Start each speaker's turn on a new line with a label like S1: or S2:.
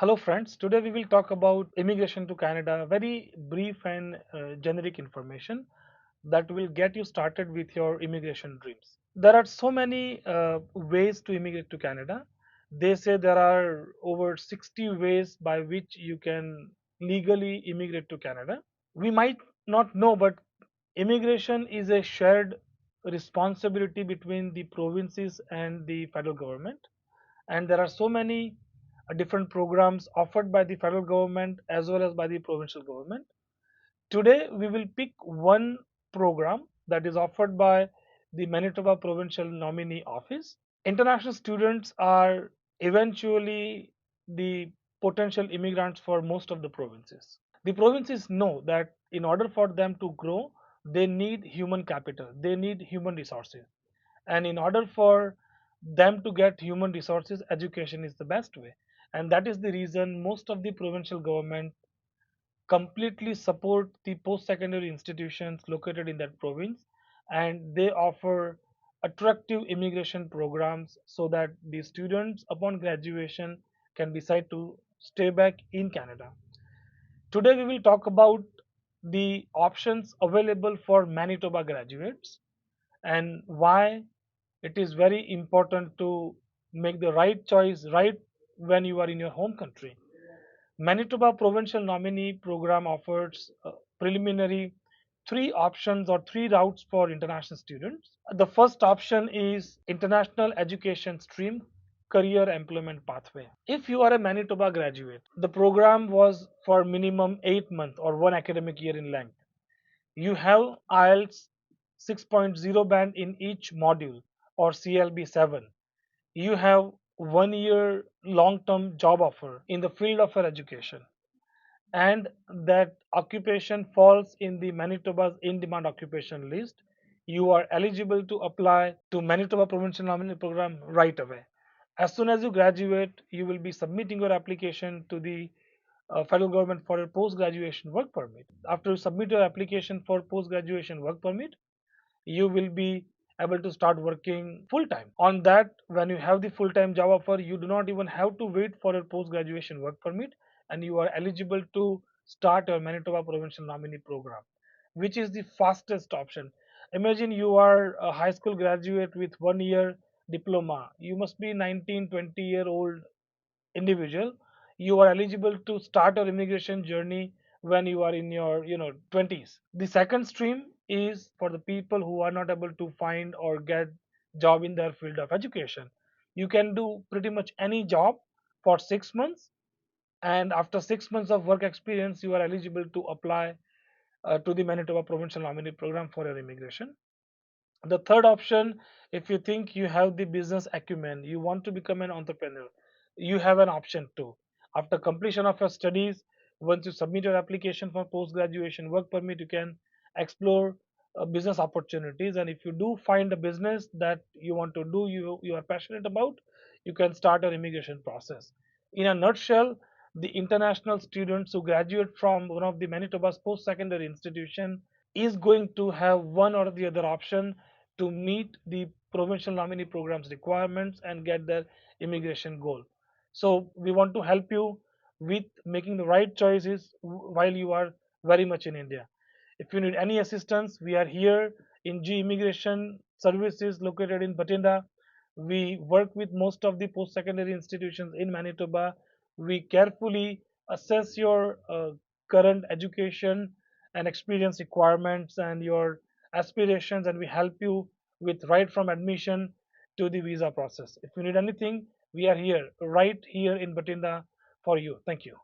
S1: Hello, friends. Today we will talk about immigration to Canada. Very brief and generic information that will get you started with your immigration dreams. There are so many ways to immigrate to Canada. They say there are over 60 ways by which you can legally immigrate to Canada. We might not know, but immigration is a shared responsibility between the provinces and the federal government, and there are so many different programs offered by the federal government as well as by the provincial government. Today we will pick one program that is offered by the Manitoba Provincial Nominee Office. International students are eventually the potential immigrants for most of the provinces. The provinces know that in order for them to grow, they need human capital, they need human resources. And in order for them to get human resources, education is the best way. And that is the reason most of the provincial government completely support the post-secondary institutions located in that province, and they offer attractive immigration programs so that the students upon graduation can decide to stay back in Canada. Today we will talk about the options available for Manitoba graduates and why it is very important to make the right choice right when you are in your home country. Manitoba Provincial Nominee Program offers preliminary three options or three routes for international students. The first option is International Education Stream Career Employment Pathway. If you are a Manitoba graduate, the program was for minimum 8 months or one academic year in length. You have IELTS 6.0 band in each module or CLB 7. You have 1 year long term job offer in the field of your education, and that occupation falls in the Manitoba's in demand occupation list. You are eligible to apply to Manitoba Provincial Nominee Program right away. As soon as you graduate, you will be submitting your application to the federal government for a post graduation work permit. After you submit your application for post graduation work permit, you will be able to start working full time. On that, when you have the full time job offer, you do not even have to wait for a post graduation work permit, and you are eligible to start your Manitoba Provincial Nominee Program, which is the fastest option. Imagine you are a high school graduate with 1 year diploma. You must be 19, 20-year-old individual. You are eligible to start your immigration journey when you are in your 20s. The second stream is for the people who are not able to find or get job in their field of education. You can do pretty much any job for 6 months, and after 6 months of work experience you are eligible to apply to the Manitoba Provincial Nominee Program for your immigration. The third option, if you think you have the business acumen, you want to become an entrepreneur, you have an option too. After completion of your studies, once you submit your application for post graduation work permit, you can explore business opportunities. And if you do find a business that you want to do, you are passionate about, you can start your immigration process. In a nutshell, the international students who graduate from one of the Manitoba's post secondary institution is going to have one or the other option to meet the provincial nominee program's requirements and get their immigration goal. So we want to help you with making the right choices while you are very much in India. If you need any assistance, we are here in G Immigration Services located in Bathinda. We work with most of the post-secondary institutions in Manitoba. We carefully assess your current education and experience requirements and your aspirations, and we help you with right from admission to the visa process. If you need anything, we are here, right here in Bathinda for you. Thank you.